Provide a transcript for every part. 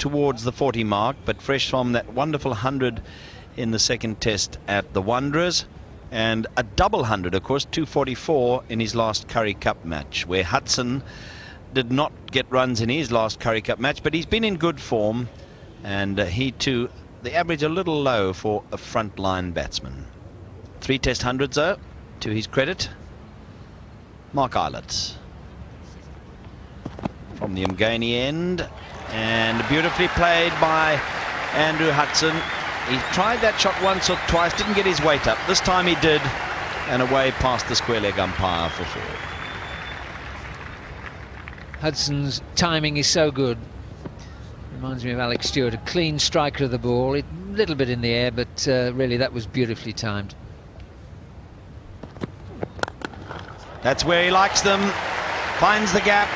towards the 40 mark, but fresh from that wonderful 100 in the second test at the Wanderers, and a double 100, of course, 244 in his last Currie Cup match, where HUDSON did not get runs in his last Currie Cup match, but he's been in good form, and he too, the average a little low for a frontline batsman. 3 test hundreds though, to his credit. Mark Eilert from the Umgani end, and beautifully played by Andrew HUDSON. He tried that shot once or twice, didn't get his weight up. This time he did, and away past the square leg umpire for 4. HUDSON's timing is so good. Reminds me of Alex Stewart, a clean striker of the ball, a little bit in the air, but really that was beautifully timed. That's where he likes them, finds the gap,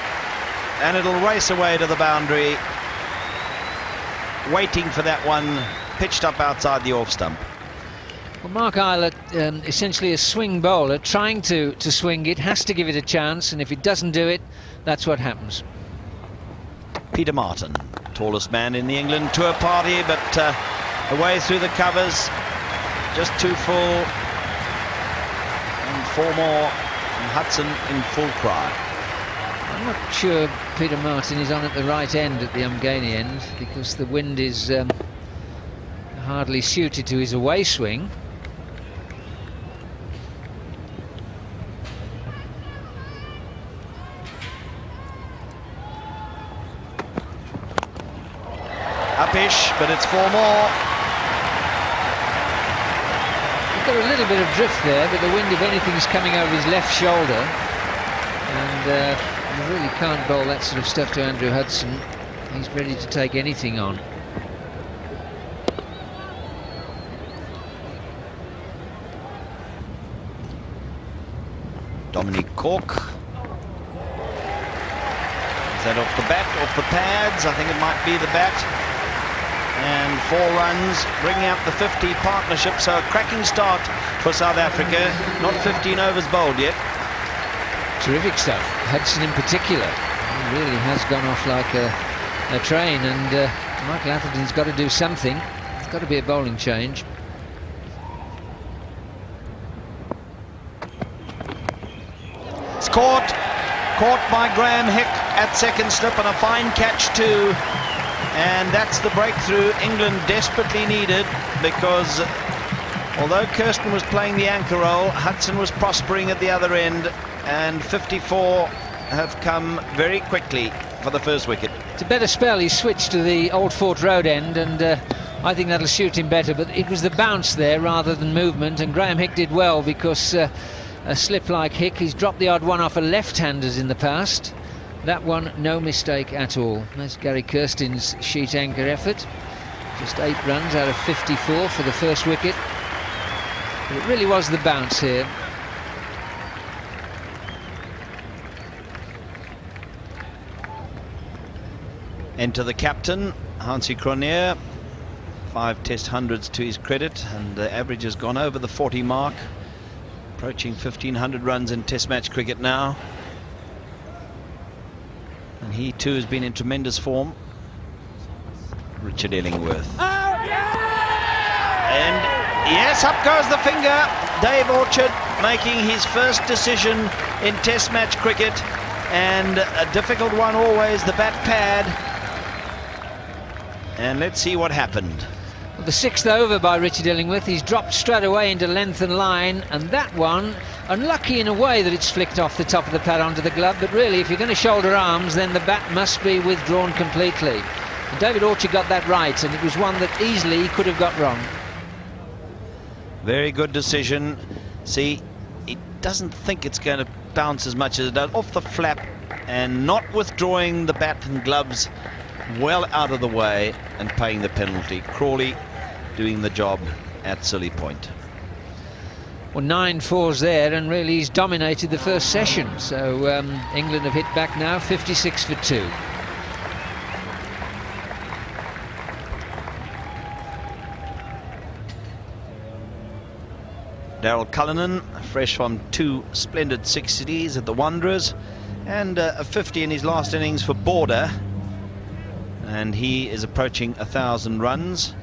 and it'll race away to the boundary, waiting for that one, pitched up outside the off stump. Well, Mark Eilert, essentially a swing bowler, trying to swing it, has to give it a chance, and if it doesn't do it, that's what happens. Peter Martin, tallest man in the England tour party, but away through the covers, just 2 full, and 4 more, and HUDSON in full cry. I'm not sure Peter Martin is on at the right end at the Umgani end, because the wind is hardly suited to his away swing. Upish, but it's 4 more. He's got a little bit of drift there, but the wind, if anything, is coming over his left shoulder, and you really can't bowl that sort of stuff to Andrew HUDSON. He's ready to take anything on. DOMINIC CORK. Is that off the bat, off the pads? I think it might be the bat. And 4 runs, bringing out the 50 partnership. So a cracking start for South Africa. Not 15 overs bowled yet. Terrific stuff. HUDSON in particular, he really has gone off like a train, and Michael Atherton's got to do something. It's got to be a bowling change. It's caught by Graham Hick at second slip, and a fine catch too. And that's the breakthrough England desperately needed, because although Kirsten was playing the anchor role, HUDSON was prospering at the other end, and 54 have come very quickly for the first wicket. It's a better spell. He switched to the Old Fort Road end, and I think that'll suit him better, but it was the bounce there rather than movement, and Graham Hick did well, because a slip like Hick, he's dropped the odd one off a left-handers in the past. That one, no mistake at all. That's Gary Kirsten's sheet anchor effort. Just 8 runs out of 54 for the first wicket. But it really was the bounce here. Enter the captain, HANSIE CRONJE. 5 test hundreds to his credit, and the average has gone over the 40 mark. Approaching 1,500 runs in test match cricket now. And he too has been in tremendous form. Richard Illingworth. Oh, yeah! And yes, up goes the finger. Dave Orchard making his first decision in test match cricket, and a difficult one always, the bat pad. And let's see what happened. Well, the 6th over by Richard Illingworth. He's dropped straight away into length and line, and that one, unlucky in a way that it's flicked off the top of the pad onto the glove, but really if you're going to shoulder arms, then the bat must be withdrawn completely. And David Orchard got that right, and it was one that easily he could have got wrong. Very good decision. See, he doesn't think it's going to bounce as much as it does, off the flap, and not withdrawing the bat and gloves, well out of the way and paying the penalty. Crawley doing the job at silly point. Well, 9 fours there, and really he's dominated the first session. So England have hit back now, 56 for 2. DARYLL Cullinan, fresh from 2 splendid 60s at the Wanderers, and a 50 in his last innings for Border. and he is approaching 1,000 runs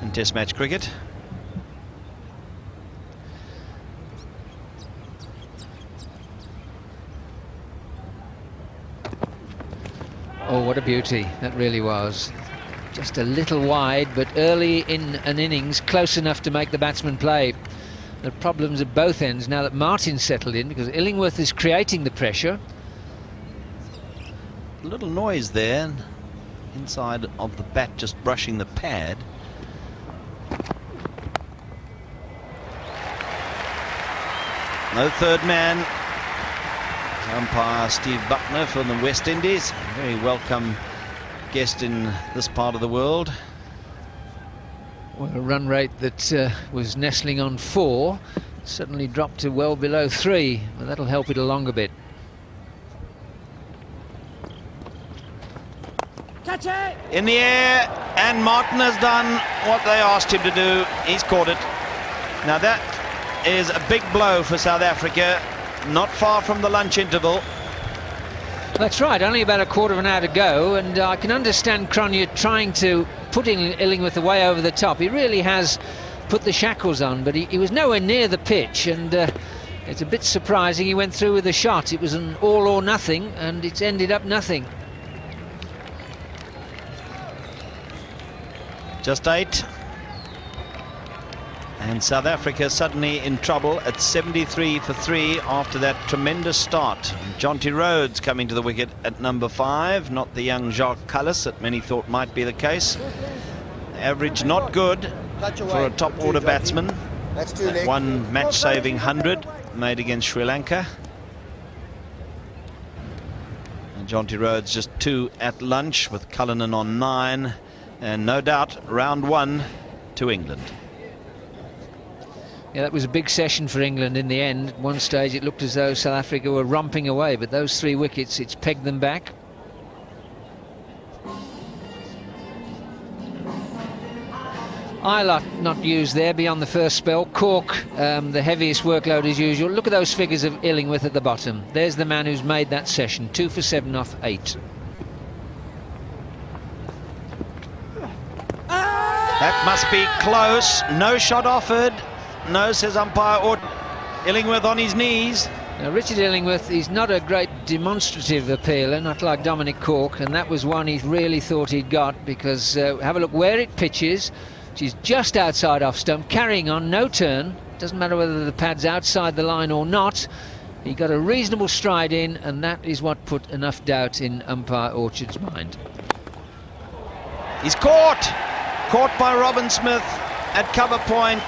in Test match cricket. Oh, what a beauty that really was. Just a little wide, but early in an innings, close enough to make the batsman play. The problems at both ends now that Martin's settled in, because Illingworth is creating the pressure. A little noise there, inside of the bat, just brushing the pad. No third man. Umpire Steve Buckner from the West Indies, a very welcome guest in this part of the world. Well, a run rate that was nestling on 4 suddenly dropped to well below 3, but that'll help it along a bit. Catch it! In the air, and Martin has done what they asked him to do. He's caught it. Now that is a big blow for South Africa. Not far from the lunch interval. That's right, only about a quarter of an hour to go, and I can understand CRONJE trying to put Illingworth away over the top. He really has put the shackles on, but he was nowhere near the pitch, and it's a bit surprising he went through with a shot. It was an all or nothing, and it's ended up nothing. Just 8. And South Africa suddenly in trouble at 73 for 3 after that tremendous start. JONTY RHODES coming to the wicket at number 5, not the young Jacques Kallis that many thought might be the case. Average not good for a top order batsman. That one match-saving 100 made against Sri Lanka. And JONTY RHODES just 2 at lunch with CULLINAN on 9, and no doubt round 1 to England. Yeah, that was a big session for England in the end. At one stage it looked as though South Africa were romping away, but those 3 wickets, it's pegged them back. ILOC not used there beyond the first spell. CORK, the heaviest workload as usual. Look at those figures of Illingworth at the bottom. There's the man who's made that session. 2 for 7 off 8. That must be close. No shot offered. No, says umpire, or Illingworth on his knees. Now, Richard Illingworth, he's not a great demonstrative appealer, not like Dominic Cork, and that was one he really thought he'd got, because have a look where it pitches. She's just outside off stump, carrying on, no turn. Doesn't matter whether the pad's outside the line or not. He got a reasonable stride in, and that is what put enough doubt in umpire Orchard's mind. He's caught by Robin Smith at cover point.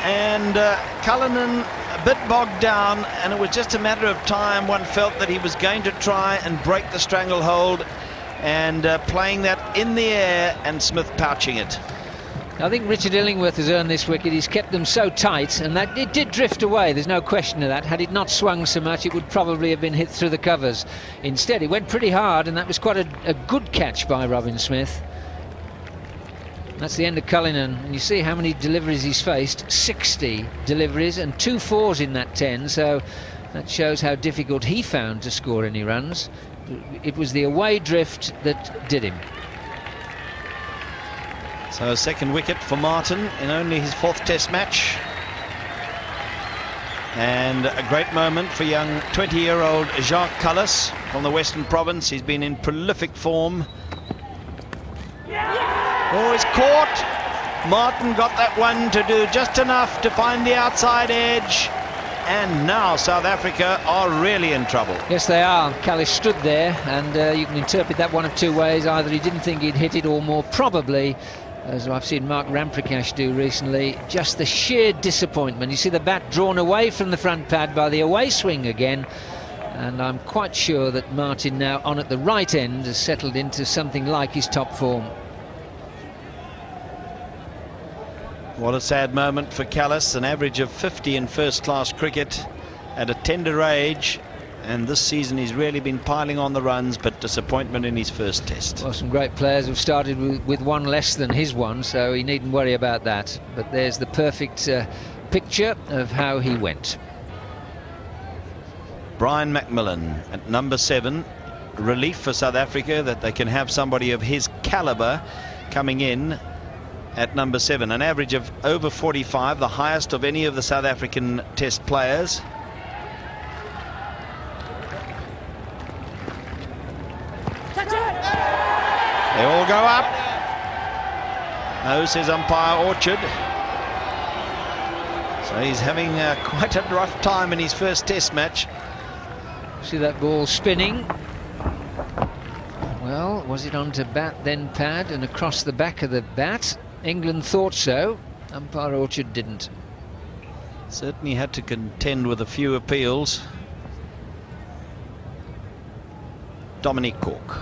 And Cullinan a bit bogged down, and it was just a matter of time. One felt that he was going to try and break the stranglehold, and playing that in the air, and Smith pouching it. I think Richard Illingworth has earned this wicket. He's kept them so tight, and that it did drift away. There's no question of that. Had it not swung so much, it would probably have been hit through the covers. Instead, it went pretty hard, and that was quite a good catch by Robin Smith. That's the end of Cullinan, and you see how many deliveries he's faced. 60 deliveries and 2 fours in that 10, so that shows how difficult he found to score any runs. It was the away drift that did him. So 2nd wicket for Martin in only his 4th Test match. And a great moment for young 20-year-old Jacques Kallis from the Western Province. He's been in prolific form. Oh, he's caught. Martin got that one to do just enough to find the outside edge. And now South Africa are really in trouble. Yes, they are. Kallis stood there, and you can interpret that one of 2 ways. Either he didn't think he'd hit it, or more probably, as I've seen Mark Ramprakash do recently, just the sheer disappointment. You see the bat drawn away from the front pad by the away swing again. And I'm quite sure that Martin, now on at the right end, has settled into something like his top form. What a sad moment for Kallis, an average of 50 in first-class cricket at a tender age, and this season he's really been piling on the runs, but disappointment in his first Test. Well, some great players have started with 1 less than his one, so he needn't worry about that. But there's the perfect picture of how he went. Brian McMillan at number 7, relief for South Africa that they can have somebody of his caliber coming in at number 7. An average of over 45, the highest of any of the South African Test players. They all go up. No, says umpire Orchard. So he's having quite a rough time in his first Test match. See that ball spinning. Well, was it onto bat, then pad, and across the back of the bat? England thought so. Umpire Orchard didn't. Certainly had to contend with a few appeals. Dominic CORK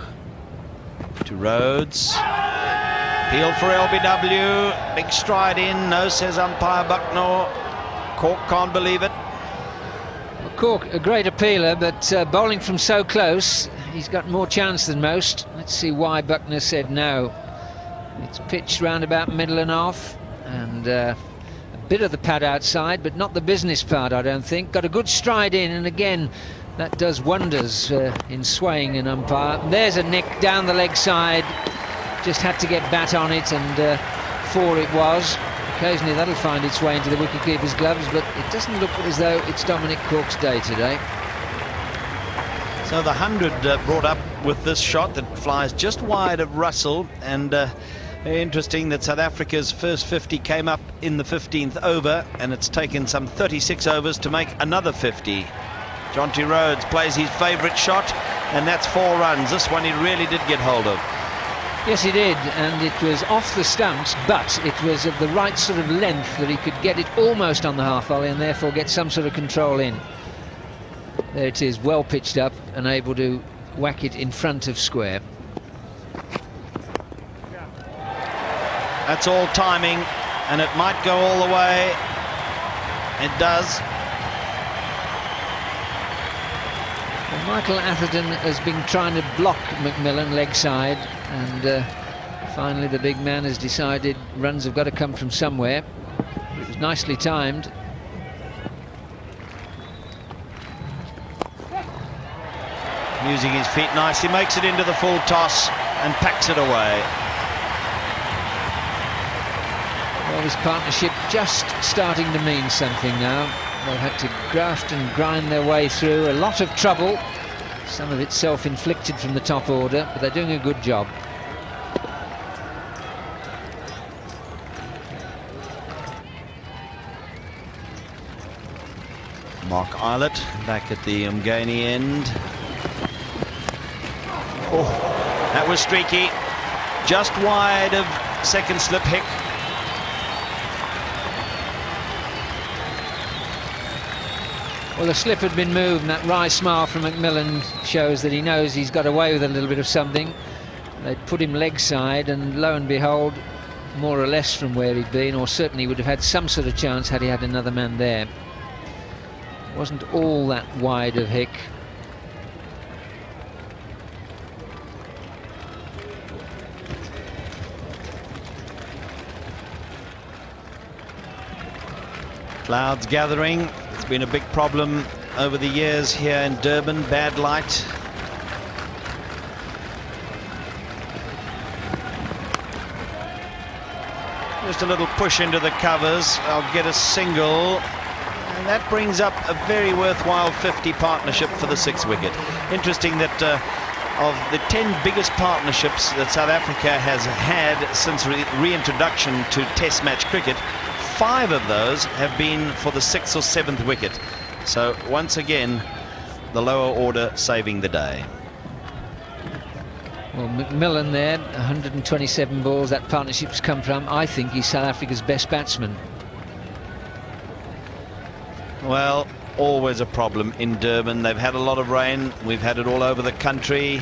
to Rhodes. Appeal for LBW. Big stride in. No, says umpire Bucknor. CORK can't believe it. Well, CORK, a great appealer, but bowling from so close, he's got more chance than most. Let's see why Bucknor said no. It's pitched round about middle and off, and a bit of the pad outside, but not the business part, I don't think. Got a good stride in, and again, that does wonders in swaying an umpire. And there's a nick down the leg side. Just had to get bat on it, and 4 it was. Occasionally that'll find its way into the wicketkeeper's gloves, but it doesn't look as though it's Dominic CORK's day today. So the 100 brought up with this shot that flies just wide of Russell, and very interesting that South Africa's first 50 came up in the 15th over, and it's taken some 36 overs to make another 50. Jonty Rhodes plays his favourite shot, and that's 4 runs. This one he really did get hold of. Yes, he did, and it was off the stumps, but it was of the right sort of length that he could get it almost on the half volley and therefore get some sort of control in. There it is, well pitched up and able to whack it in front of square. That's all timing, and it might go all the way. It does. Well, Michael Atherton has been trying to block McMillan leg side, and finally the big man has decided runs have got to come from somewhere. It was nicely timed. Using his feet nicely, makes it into the full toss and packs it away. Well, this partnership just starting to mean something now. They've had to graft and grind their way through a lot of trouble. Some of it self-inflicted from the top order, but they're doing a good job. Mark Eilert back at the Umgani end. Oh, that was streaky. Just wide of second slip Hick. Well, the slip had been moved, and that wry smile from McMillan shows that he knows he's got away with a little bit of something. They'd put him leg side, and lo and behold, more or less from where he'd been, or certainly would have had some sort of chance had he had another man there. Wasn't all that wide of Hick. Clouds gathering. It's been a big problem over the years here in Durban. Bad light. Just a little push into the covers. I'll get a single. And that brings up a very worthwhile 50 partnership for the 6th wicket. Interesting that of the 10 biggest partnerships that South Africa has had since reintroduction to Test match cricket, 5 of those have been for the 6th or 7th wicket. So once again, the lower order saving the day. Well, McMillan there, 127 balls that partnership's come from. I think he's South Africa's best batsman. Well, always a problem in Durban. They've had a lot of rain. We've had it all over the country.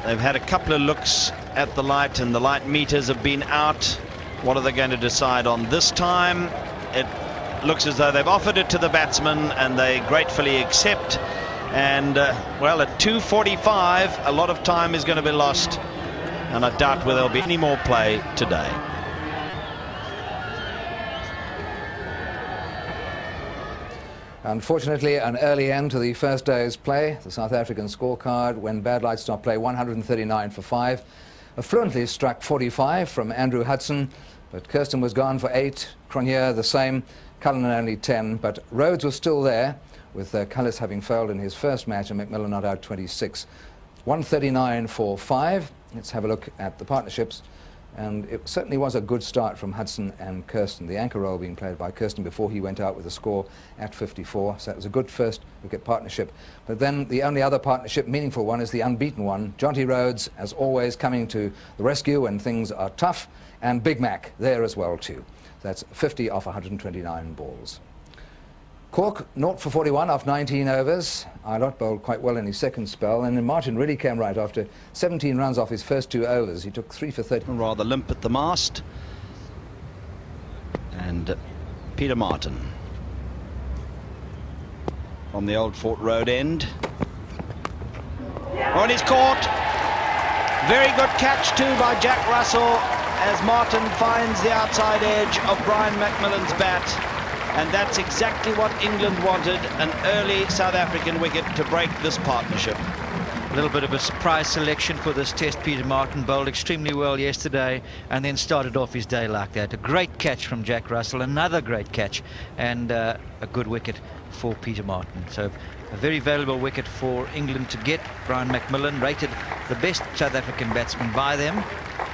They've had a couple of looks at the light, and the light meters have been out. What are they going to decide on this time? It looks as though they've offered it to the batsman, and they gratefully accept. And, well, at 2:45, a lot of time is going to be lost, and I doubt whether there'll be any more play today. Unfortunately, an early end to the first day's play. The South African scorecard, when bad light stop play, 139 for 5. A fluently struck 45 from Andrew Hudson, but Kirsten was gone for 8. CRONJE the same. Cullinan only 10, but Rhodes was still there, with Kallis having failed in his first match and McMillan not out 26. 139 for 5. Let's have a look at the partnerships. And it certainly was a good start from Hudson and Kirsten. The anchor role being played by Kirsten before he went out with a score at 54. So it was a good first wicket partnership. But then the only other partnership, meaningful one, is the unbeaten one. JONTY Rhodes, as always, coming to the rescue when things are tough. And Big Mac there as well, too. That's 50 off 129 balls. CORK, 0 for 41 off 19 overs. ALEC bowled quite well in his second spell, and then Martin really came right after 17 runs off his first 2 overs. He took 3 for 30. Rather limp at the mast. And Peter Martin from the Old Fort Road end. Oh, and he's caught. Very good catch too by Jack Russell as Martin finds the outside edge of Brian McMillan's bat. And that's exactly what England wanted, an early South African wicket to break this partnership. A little bit of a surprise selection for this test. Peter Martin bowled extremely well yesterday and then started off his day like that. A great catch from Jack Russell, another great catch, and a good wicket for Peter Martin. So a very valuable wicket for England to get. Brian McMillan, rated the best South African batsman by them,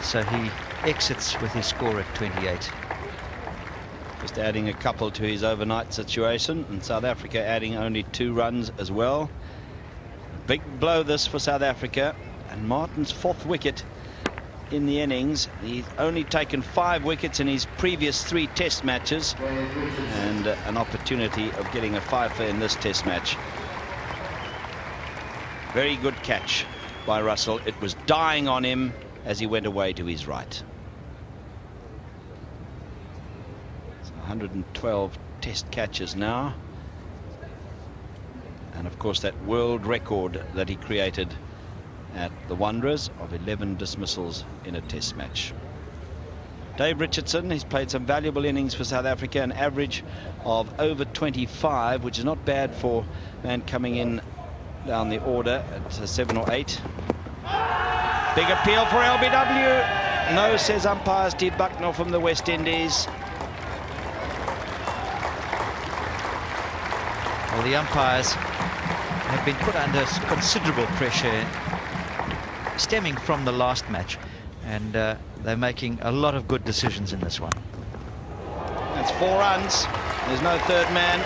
so he exits with his score at 28. Just adding a couple to his overnight situation, and South Africa adding only 2 runs as well. Big blow this for South Africa, and Martin's 4th wicket in the innings. He's only taken 5 wickets in his previous 3 test matches, and an opportunity of getting a 5 in this test match. Very good catch by Russell. It was dying on him as he went away to his right. 112 test catches now, and of course that world record that he created at the Wanderers of 11 dismissals in a test match. Dave Richardson, he's played some valuable innings for South Africa, an average of over 25, which is not bad for a man coming in down the order at 7 or 8. Big appeal for LBW. No, says umpire Steve Bucknell from the West Indies. Well, the umpires have been put under considerable pressure stemming from the last match, and they're making a lot of good decisions in this one. That's 4 runs. There's no third man.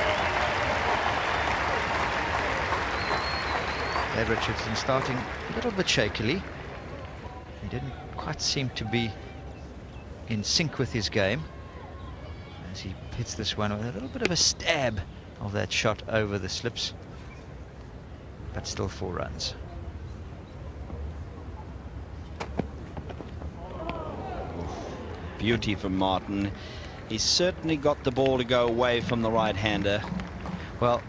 Dave Richardson starting a little bit shakily. He didn't quite seem to be in sync with his game as he hits this one with a little bit of a stab of that shot over the slips, but still 4 runs. Beauty from Martin. He's certainly got the ball to go away from the right-hander. Well,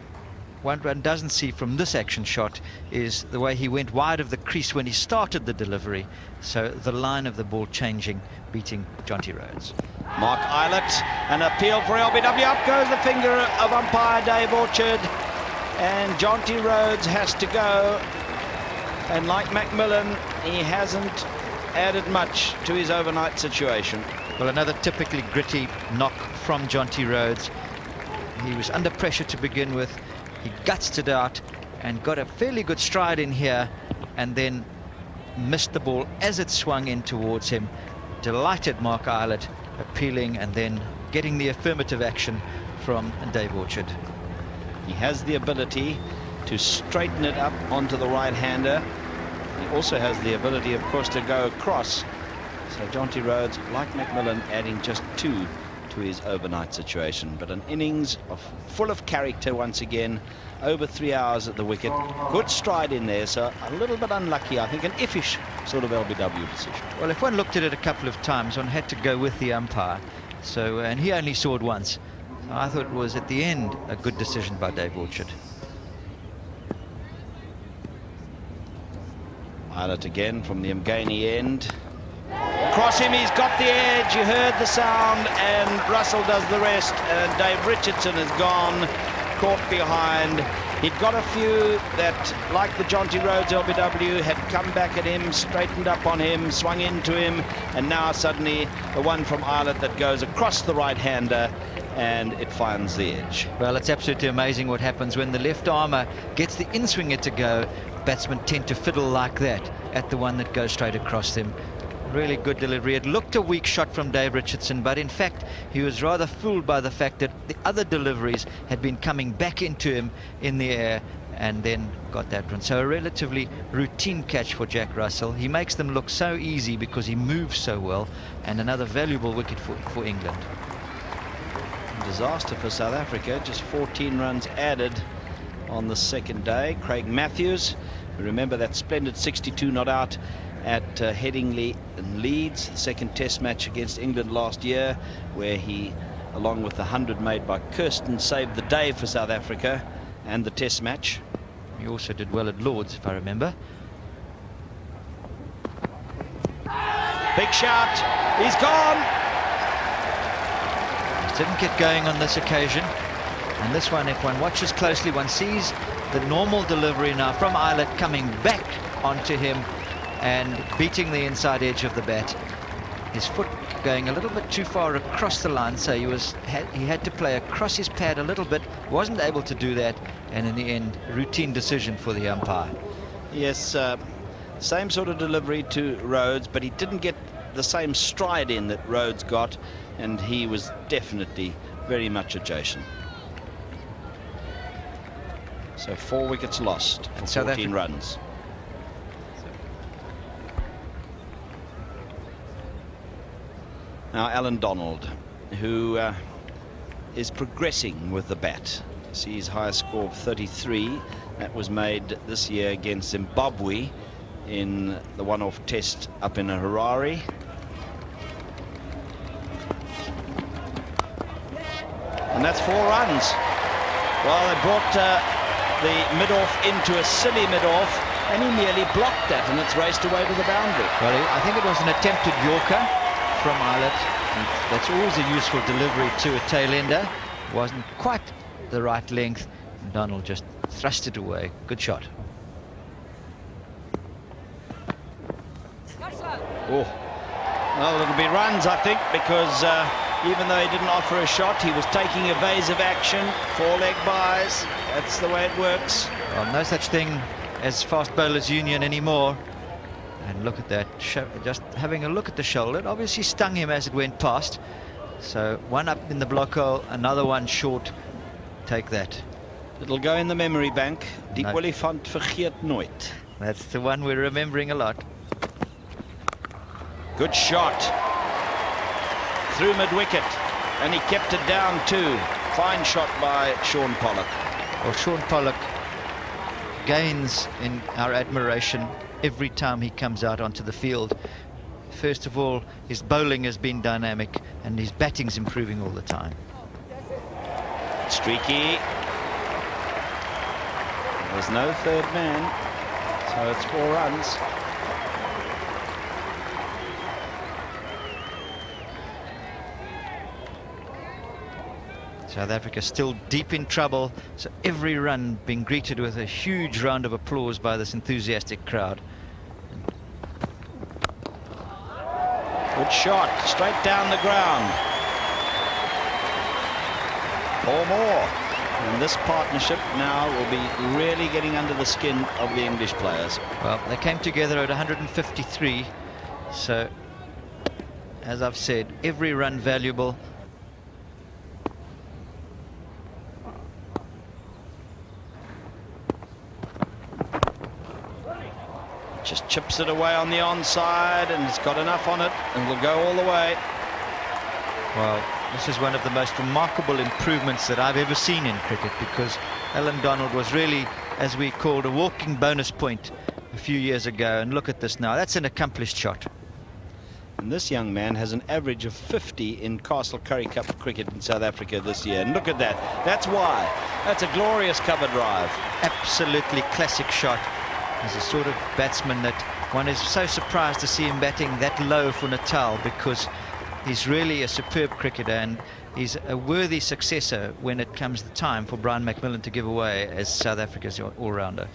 what one doesn't see from this action shot is the way he went wide of the crease when he started the delivery, so the line of the ball changing, beating JONTY Rhodes. Mark Eilert, an appeal for LBW. Up goes the finger of umpire Dave Orchard, and JONTY Rhodes has to go. And like McMillan, he hasn't added much to his overnight situation. Well, another typically gritty knock from JONTY Rhodes. He was under pressure to begin with. He gutsed it out and got a fairly good stride in here, and then missed the ball as it swung in towards him. Delighted Mark Eilert appealing and then getting the affirmative action from Dave Orchard. He has the ability to straighten it up onto the right-hander. He also has the ability, of course, to go across. So JONTY Rhodes, like McMillan, adding just 2 to his overnight situation. But an innings full of character once again. Over 3 hours at the wicket. Good stride in there, so a little bit unlucky, I think, an iffish sort of LBW decision. Well, if one looked at it a couple of times, one had to go with the umpire. So, and he only saw it once. So I thought it was, at the end, a good decision by Dave Orchard. Eilert again from the Mgani end. Across him, he's got the edge. You heard the sound, and Russell does the rest. And Dave Richardson has gone caught behind. He'd got a few that, like the Jonty Rhodes LBW, had come back at him, straightened up on him, swung into him, and now suddenly the one from Ireland that goes across the right-hander and it finds the edge. Well, it's absolutely amazing what happens when the left armour gets the in-swinger to go. Batsmen tend to fiddle like that at the one that goes straight across them. Really good delivery. It looked a weak shot from Dave Richardson, but in fact he was rather fooled by the fact that the other deliveries had been coming back into him in the air, and then got that one. So a relatively routine catch for Jack Russell. He makes them look so easy because he moves so well, and another valuable wicket for England. Disaster for South Africa. Just 14 runs added on the second day. Craig Matthews, remember that splendid 62 not out at Headingley in Leeds, the second test match against England last year, where he, along with the 100 made by Kirsten, saved the day for South Africa and the test match. He also did well at Lords, if I remember. Big shout, he's gone. Didn't get going on this occasion, and this one, if one watches closely, one sees the normal delivery now from Eilert coming back onto him and beating the inside edge of the bat. His foot going a little bit too far across the line, so he had to play across his pad a little bit, wasn't able to do that, and in the end, routine decision for the umpire. Yes, same sort of delivery to Rhodes, but he didn't get the same stride in that Rhodes got, and he was definitely very much adjacent. So 4 wickets lost for 14 runs. Now Allan Donald, who is progressing with the bat. See his highest score of 33. That was made this year against Zimbabwe in the one-off test up in Harare. And that's 4 runs. Well, they brought the mid-off into a silly mid-off, and he nearly blocked that, and it's raced away to the boundary. Well, I think it was an attempted Yorker from Eilert. That's always a useful delivery to a tail-ender. Wasn't quite the right length. Donald just thrust it away. Good shot. Oh, well, it'll be runs, I think, because even though he didn't offer a shot, he was taking evasive action, 4-leg buys. That's the way it works. Well, no such thing as fast bowlers union anymore. And look at that, just having a look at the shoulder. It obviously stung him as it went past. So one up in the block hole, another one short. Take that. It'll go in the memory bank. Die olifant vergeet nooit. That's the one we're remembering a lot. Good shot. Through mid-wicket. And he kept it down too. Fine shot by Sean Pollock. Well, Sean Pollock gains in our admiration every time he comes out onto the field. First of all, his bowling has been dynamic and his batting's improving all the time. Streaky. There's no third man, so it's 4 runs. South Africa still deep in trouble, so every run being greeted with a huge round of applause by this enthusiastic crowd. Good shot, straight down the ground. 4 more. And this partnership now will be really getting under the skin of the English players. Well, they came together at 153, so as I've said, every run valuable. Just chips it away on the onside, and it's got enough on it, and will go all the way. Well, this is one of the most remarkable improvements that I've ever seen in cricket, because Allan Donald was really, as we called, a walking bonus point a few years ago, and look at this now. That's an accomplished shot. And this young man has an average of 50 in Castle Currie Cup cricket in South Africa this year, and look at that. That's why. That's a glorious cover drive. Absolutely classic shot. He's a sort of batsman that one is so surprised to see him batting that low for Natal, because He's really a superb cricketer, and he's a worthy successor when it comes the time for Brian McMillan to give away as South Africa's all-rounder.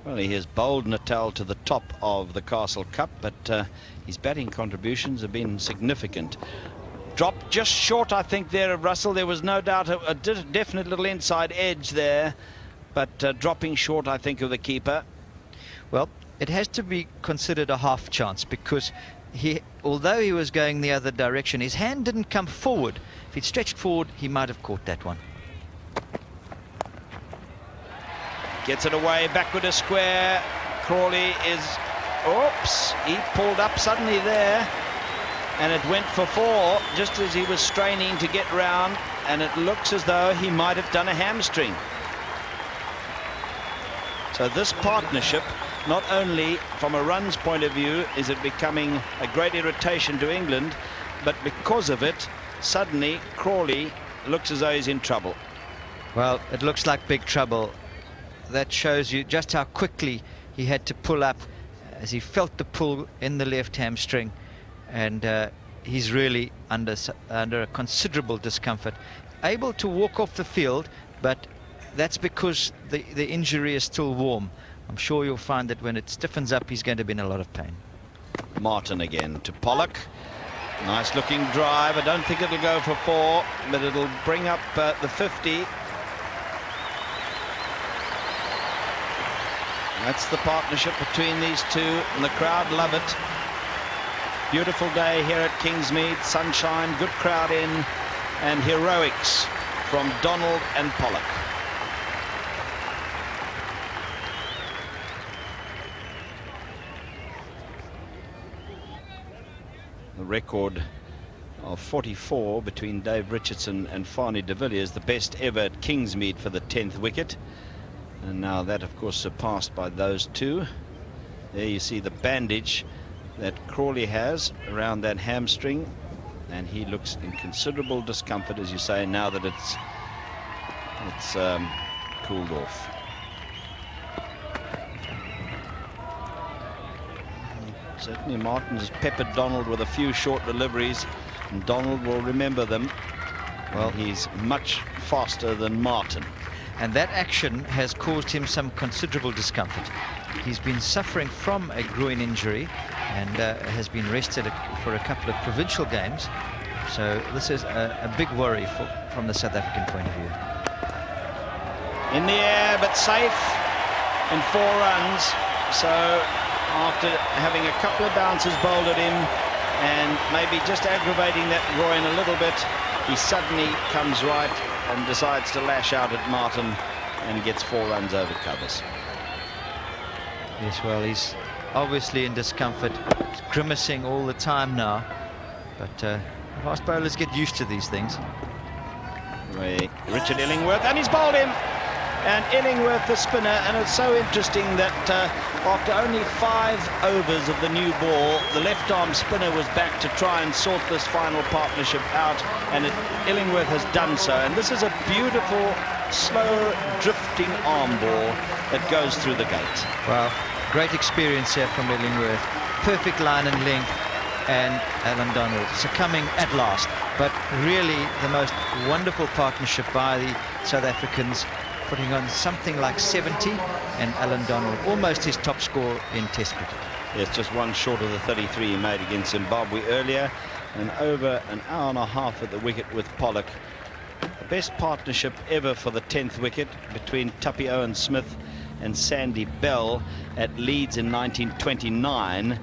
Well, he has bowled Natal to the top of the Castle Cup, but his batting contributions have been significant. Dropped just short, I think, there of Russell. There was no doubt a definite little inside edge there, but dropping short, I think, of the keeper. Well, it has to be considered a half chance, because although he was going the other direction, his hand didn't come forward. If he'd stretched forward, he might have caught that one. Gets it away, backward a square. Crawley is... Oops, he pulled up suddenly there, and it went for 4 just as he was straining to get round, and it looks as though he might have done a hamstring. So this partnership, not only from a runs point of view is it becoming a great irritation to England, but because of it, suddenly Crawley looks as though he's in trouble. Well, it looks like big trouble. That shows you just how quickly he had to pull up as he felt the pull in the left hamstring, and he's really under a considerable discomfort. Able to walk off the field, but that's because the injury is still warm. I'm sure you'll find that when it stiffens up, he's going to be in a lot of pain. Martin again to Pollock. Nice looking drive. I don't think it'll go for 4, but it'll bring up the 50. That's the partnership between these two, and the crowd love it. Beautiful day here at Kingsmead, sunshine, good crowd in, and heroics from Donald and Pollock. The record of 44 between Dave Richardson and Fanie de Villiers, the best ever at Kingsmead for the 10th wicket. And now that, of course, surpassed by those two. There you see the bandage that Crawley has around that hamstring, and he looks in considerable discomfort, as you say, now that it's cooled off. Certainly Martin has peppered Donald with a few short deliveries, and Donald will remember them. Well, he's much faster than Martin. And that action has caused him some considerable discomfort. He's been suffering from a groin injury and has been rested for a couple of provincial games. So this is a big worry from the South African point of view. In the air, but safe, and 4 runs. So after having a couple of bounces bowled at him and maybe just aggravating that groin a little bit, he suddenly comes right and decides to lash out at Martin and gets 4 runs over covers. Yes, well, he's obviously in discomfort. He's grimacing all the time now, but fast bowlers get used to these things. Richard Illingworth, and he's bowled him. And Illingworth, the spinner, and it's so interesting that after only 5 overs of the new ball, the left-arm spinner was back to try and sort this final partnership out, and Illingworth has done so. And this is a beautiful, slow, drifting arm ball that goes through the gate. Well, great experience here from Illingworth. Perfect line and length, and Allan Donald succumbing at last. But really the most wonderful partnership by the South Africans, putting on something like 70, and Allan Donald almost his top score in Test cricket. Yes, just 1 short of the 33 he made against Zimbabwe earlier, and over an hour and a half at the wicket with Pollock. The best partnership ever for the 10th wicket between Tuppy Owen-Smith and Sandy Bell at Leeds in 1929,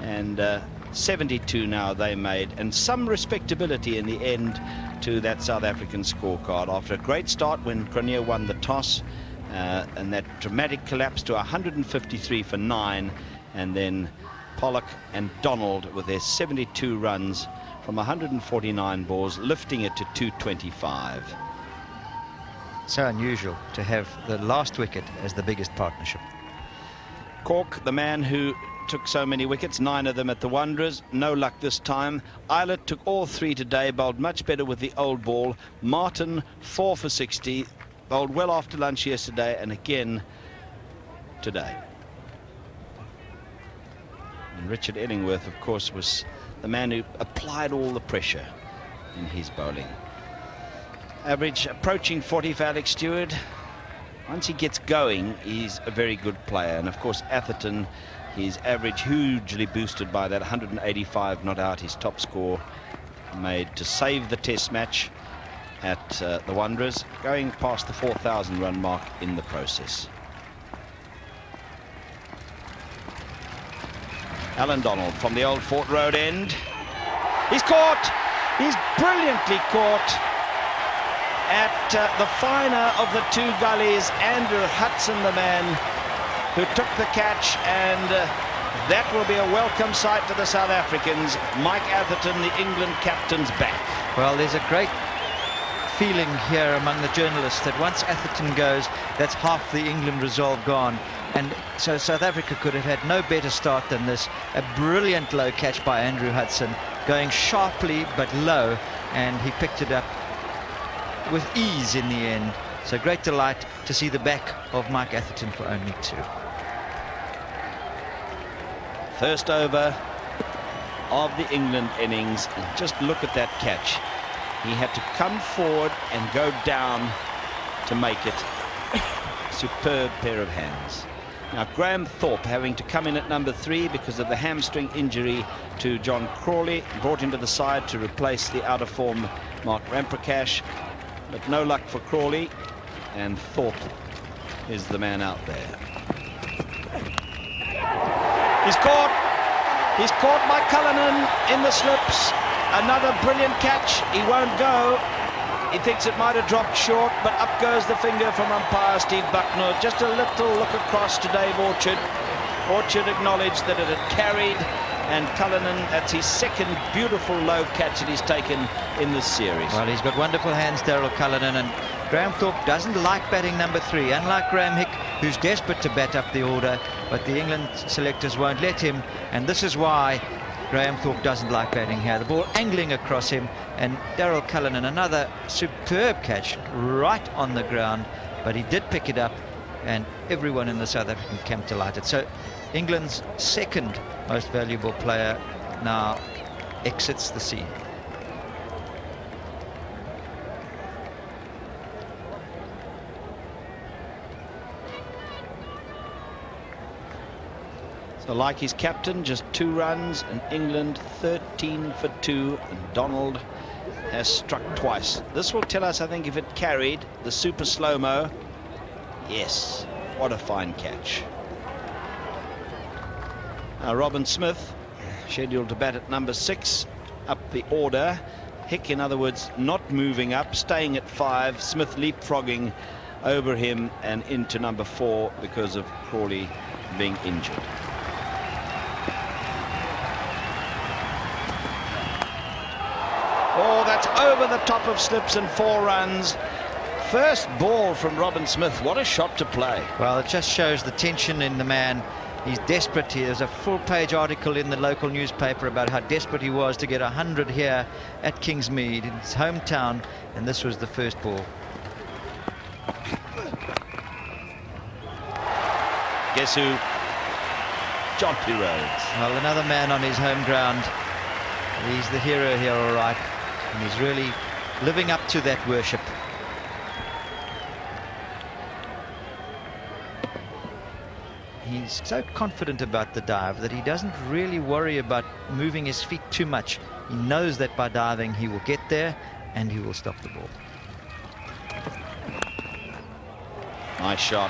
and 72 now they made, and some respectability in the end to that South African scorecard after a great start when CRONJE won the toss, and that dramatic collapse to 153 for 9, and then Pollock and Donald with their 72 runs from 149 balls, lifting it to 225. So unusual to have the last wicket as the biggest partnership. Cork, the man who took so many wickets, 9 of them at the Wanderers, no luck this time. Eilert took all 3 today, bowled much better with the old ball. Martin 4 for 60, bowled well after lunch yesterday and again today. And Richard Illingworth, of course, was the man who applied all the pressure in his bowling. Average approaching 40 for Alex Stewart. Once he gets going, he's a very good player. And of course, Atherton, his average hugely boosted by that 185 not out, his top score made to save the test match at the Wanderers, going past the 4,000 run mark in the process. Allan Donald from the old Fort Road end. He's caught! He's brilliantly caught at the finer of the two gullies. Andrew Hudson, the man who took the catch, and that will be a welcome sight to the South Africans. Mike Atherton, the England captain's back. Well, there's a great feeling here among the journalists that once Atherton goes, that's half the England resolve gone. And so South Africa could have had no better start than this. A brilliant low catch by Andrew Hudson, going sharply but low, and he picked it up with ease in the end. So great delight to see the back of Mike Atherton for only 2. First over of the England innings, and just look at that catch. He had to come forward and go down to make it. Superb pair of hands. Now Graham Thorpe having to come in at number 3 because of the hamstring injury to John Crawley, brought him to the side to replace the out of form Mark Ramprakash, but no luck for Crawley, and Thorpe is the man out there. He's caught by Cullinan in the slips. Another brilliant catch. He won't go. He thinks it might have dropped short, but up goes the finger from umpire Steve Bucknor. Just a little look across to Dave Orchard. Orchard acknowledged that it had carried, and Cullinan, that's his second beautiful low catch that he's taken in this series. Well, he's got wonderful hands, Daryl Cullinan, and Graham Thorpe doesn't like batting number 3, unlike Graham Hick, who's desperate to bat up the order, but the England selectors won't let him, and this is why Graham Thorpe doesn't like batting here. The ball angling across him, and Daryl Cullinan, another superb catch right on the ground, but he did pick it up, and everyone in the South African camp delighted. So England's second most valuable player now exits the scene. So like his captain, just 2 runs, and England 13 for 2, and Donald has struck twice. This will tell us, I think, if it carried the super slow-mo. Yes, what a fine catch. Now Robin Smith scheduled to bat at number 6 up the order. Hick, in other words, not moving up, staying at 5. Smith leapfrogging over him and into number 4 because of Crawley being injured. Oh, that's over the top of slips and 4 runs. First ball from Robin Smith. What a shot to play. Well, it just shows the tension in the man. He's desperate here. There's a full-page article in the local newspaper about how desperate he was to get 100 here at Kingsmead, in his hometown, and this was the first ball. Guess who? JONTY Rhodes. Well, another man on his home ground. He's the hero here, all right. And he's really living up to that worship. He's so confident about the dive that he doesn't really worry about moving his feet too much. He knows that by diving he will get there and he will stop the ball. Nice shot.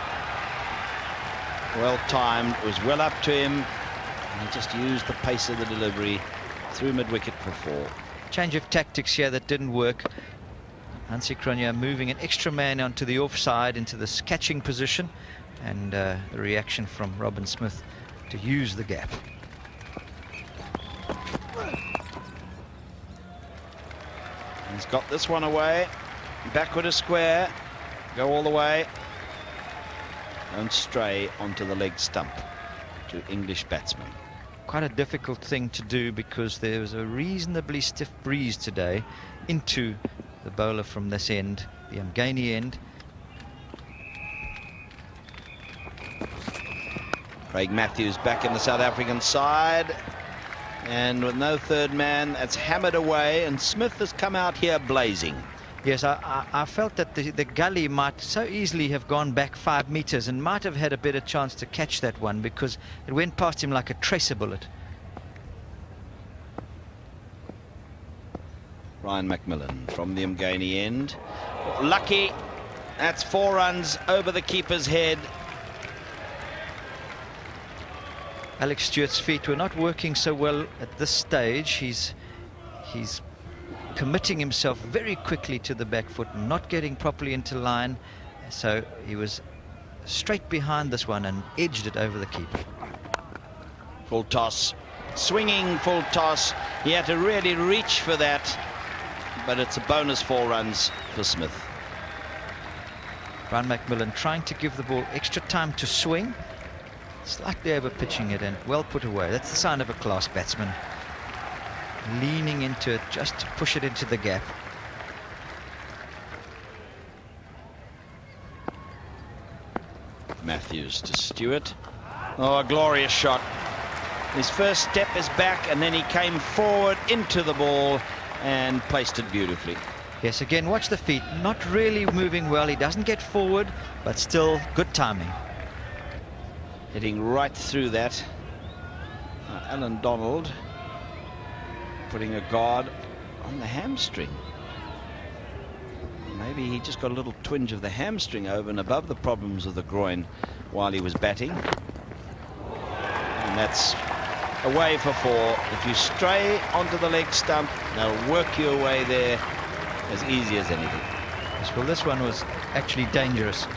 Well timed. It was well up to him. And he just used the pace of the delivery through mid-wicket for 4. Change of tactics here that didn't work. HANSIE CRONJE moving an extra man onto the offside into this catching position, and the reaction from Robin Smith to use the gap. He's got this one away. Backward a square. Go all the way. Don't stray onto the leg stump to English batsmen. Quite a difficult thing to do because there was a reasonably stiff breeze today into the bowler from this end, the Umgani end. Craig Matthews back in the South African side. And with no third man, that's hammered away, and Smith has come out here blazing. Yes, I felt that the gully might so easily have gone back 5 meters and might have had a better chance to catch that one, because it went past him like a tracer bullet. Brian McMillan from the Umgani end. Lucky. That's 4 runs over the keeper's head. Alex Stewart's feet were not working so well at this stage. He's committing himself very quickly to the back foot, not getting properly into line. So he was straight behind this one and edged it over the keeper. Full toss. Swinging full toss. He had to really reach for that. But it's a bonus 4 runs for Smith. Brian McMillan trying to give the ball extra time to swing. Slightly over pitching it and well put away. That's the sign of a class batsman. Leaning into it just to push it into the gap. Matthews to Stewart. Oh, a glorious shot. His first step is back, and then he came forward into the ball and placed it beautifully. Yes, again, watch the feet. Not really moving well. He doesn't get forward, but still good timing. Hitting right through that. Allan Donald putting a guard on the hamstring. Maybe he just got a little twinge of the hamstring over and above the problems of the groin while he was batting. And that's away for 4. If you stray onto the leg stump, they'll work you away there as easy as anything. Yes, well, this one was actually dangerous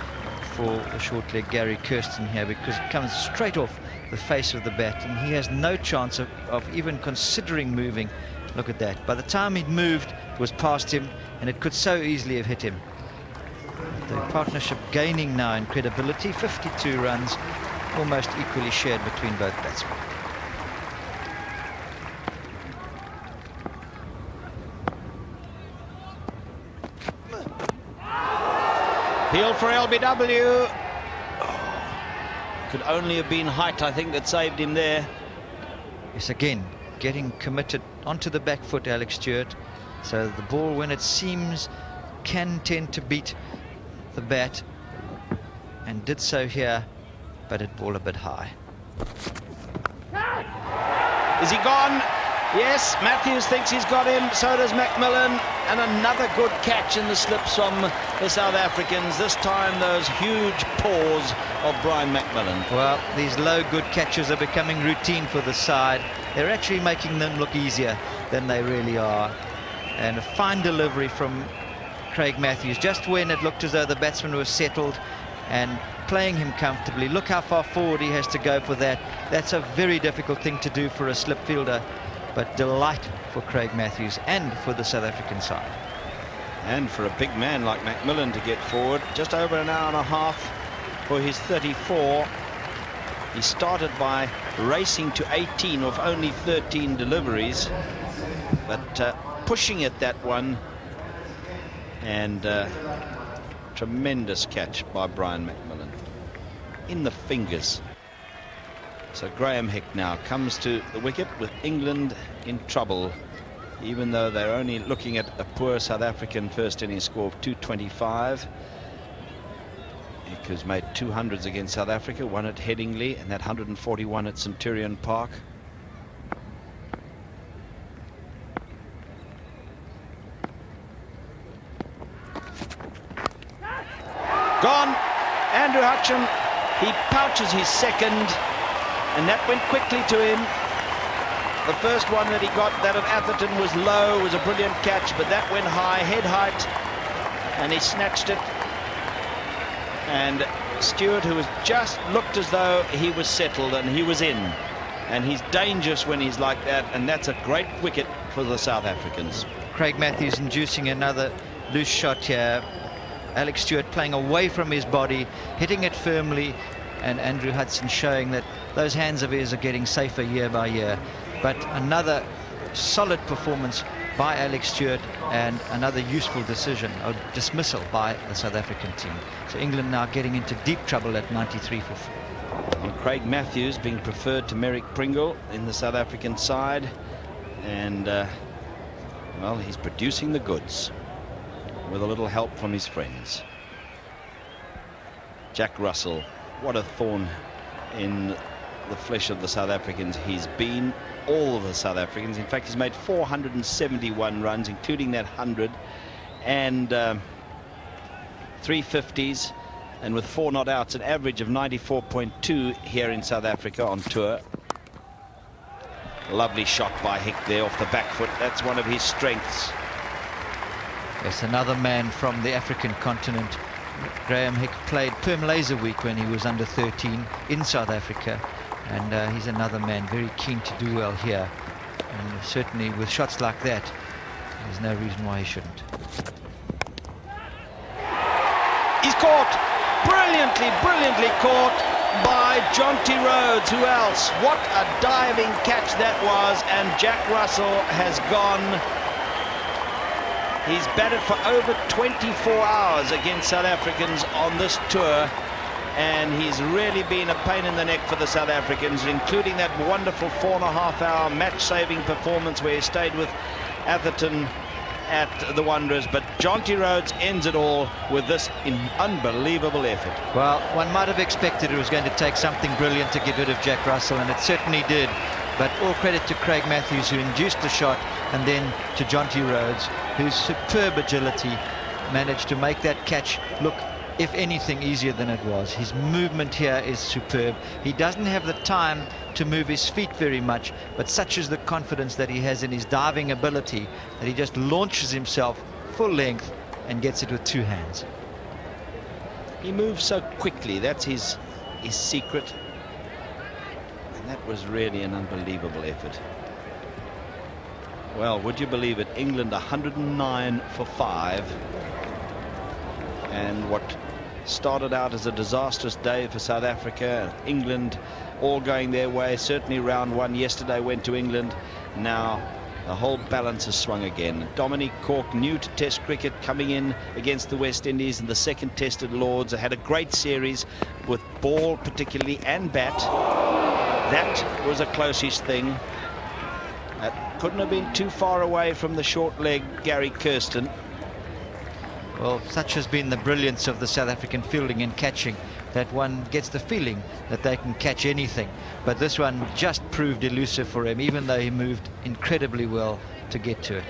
for the short leg Gary Kirsten here, because it comes straight off the face of the bat and he has no chance of even considering moving. Look at that. By the time he'd moved, it was past him and it could so easily have hit him. The partnership gaining now in credibility. 52 runs, almost equally shared between both batsmen. Peel for LBW. Oh, could only have been height, I think, that saved him there. Yes, again, getting committed onto the back foot, Alex Stewart. So the ball, when it seems, can tend to beat the bat, and did so here, but it ball a bit high. Is he gone? Yes, Matthews thinks he's got him, so does McMillan, and another good catch in the slips from the South Africans, this time those huge paws of Brian McMillan. Well, these low good catches are becoming routine for the side. They're actually making them look easier than they really are. And a fine delivery from Craig Matthews, just when it looked as though the batsman was settled and playing him comfortably. Look how far forward he has to go for that. That's a very difficult thing to do for a slip fielder. But delight for Craig Matthews and for the South African side. And for a big man like McMillan to get forward, just over an hour and a half for his 34. He started by racing to 18 off only 13 deliveries, but pushing at that one, and tremendous catch by Brian McMillan in the fingers. So Graham Hick now comes to the wicket with England in trouble, even though they're only looking at a poor South African first innings score of 225. Hick has made 200s against South Africa, one at Headingley and that 141 at Centurion Park. Gone. Andrew HUDSON, he pouches his second. And that went quickly to him. The first one that he got, that of Atherton, was low, was a brilliant catch, but that went high, head height, and he snatched it. And Stewart, who has just looked as though he was settled, and he was in. And he's dangerous when he's like that, and that's a great wicket for the South Africans. Craig Matthews inducing another loose shot here. Alex Stewart playing away from his body, hitting it firmly, and Andrew HUDSON showing that those hands of his are getting safer year by year. But another solid performance by Alex Stewart, and another useful decision or dismissal by the South African team. So England now getting into deep trouble at 93 for 4. Well, Craig Matthews being preferred to Merrick Pringle in the South African side, and well, he's producing the goods with a little help from his friends. Jack Russell, what a thorn in the flesh of the South Africans he's been. All of the South Africans, in fact, he's made 471 runs, including that 100 and 350s, and with 4 not outs, an average of 94.2 here in South Africa on tour. Lovely shot by Hick there off the back foot. That's one of his strengths. Yes, another man from the African continent. Graham Hick played Perm Laser Week when he was under 13 in South Africa, and he's another man very keen to do well here, and certainly with shots like that there's no reason why he shouldn't. He's caught, brilliantly caught by JONTY Rhodes. Who else? What a diving catch that was, and Jack Russell has gone. He's batted for over 24 hours against South Africans on this tour, and he's really been a pain in the neck for the South Africans, including that wonderful 4.5-hour match-saving performance where he stayed with ATHERTON at the Wanderers. But JONTY Rhodes ends it all with this unbelievable effort. Well, one might have expected it was going to take something brilliant to get rid of Jack Russell, and it certainly did. But all credit to Craig Matthews, who induced the shot, and then to JONTY Rhodes, whose superb agility managed to make that catch look, if anything, easier than it was. His movement here is superb. He doesn't have the time to move his feet very much, but such is the confidence that he has in his diving ability that he just launches himself full length and gets it with 2 hands. He moves so quickly. That's his secret. And that was really an unbelievable effort. Well, would you believe it? England 109 for 5. And what started out as a disastrous day for South Africa, England all going their way. Certainly round 1 yesterday went to England. Now the whole balance has swung again. DOMINIC, CORK, new to Test cricket, coming in against the West Indies in the second Test at Lords. They had a great series with ball particularly and bat. That was a close-ish thing. That couldn't have been too far away from the short leg Gary Kirsten. Well, such has been the brilliance of the South African fielding and catching that one gets the feeling that they can catch anything. But this one just proved elusive for him, even though he moved incredibly well to get to it.